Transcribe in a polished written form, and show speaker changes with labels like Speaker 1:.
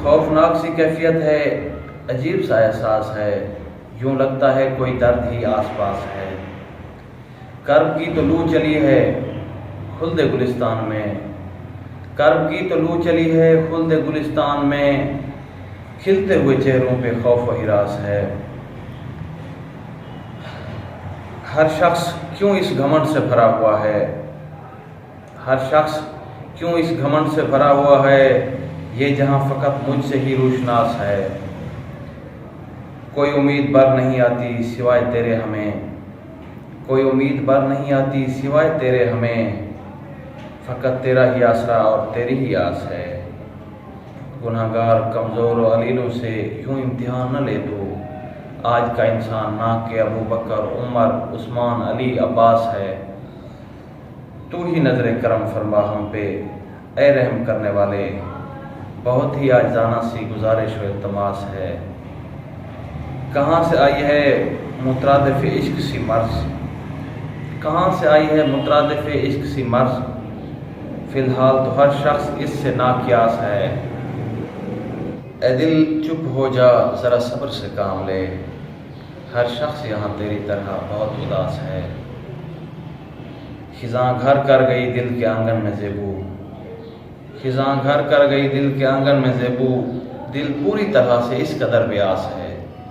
Speaker 1: खौफनाक सी कैफियत है, अजीब सा एहसास है, यूं लगता है कोई दर्द ही आसपास है। कर्ब की तो लू चली है खुल्द गुलिस्तान में, कर्ब की तो लू चली है खुल्द गुलिस्तान में, खिलते हुए चेहरों पे खौफ व हिरास है। हर शख्स क्यों इस घमंड से भरा हुआ है, हर शख्स क्यों इस घमंड से भरा हुआ है, ये जहां फ़कत मुझसे ही रोशनास है। कोई उम्मीद बर नहीं आती सिवाय तेरे हमें, कोई उम्मीद बर नहीं आती सिवाय तेरे हमें, फ़कत तेरा ही आसरा और तेरी ही आस है। गुनहगार कमज़ोर और अलीलों से यूं इम्तिहान न ले तू, आज का इंसान ना के अबू बकर उमर उस्मान अली अब्बास है। तू ही नज़र करम फरमा हम पे ए रहम करने वाले, बहुत ही आजाना सी गुजारिश व इल्तमास है। कहाँ से आई है मुतरादिफ इश्क सी मर्ज़, कहाँ से आई है मुतरादिफ इश्क सी मर्ज़, फ़िलहाल तो हर शख्स इससे नाकियास है। ए दिल चुप हो जा ज़रा सब्र से काम ले, हर शख्स यहाँ तेरी तरह बहुत उदास है। खिज़ां घर कर गई दिल के आंगन में ज़ेबू, खिज़ां घर कर गई दिल के आंगन में ज़ेबू, दिल पूरी तरह से इस कदर बेआस है।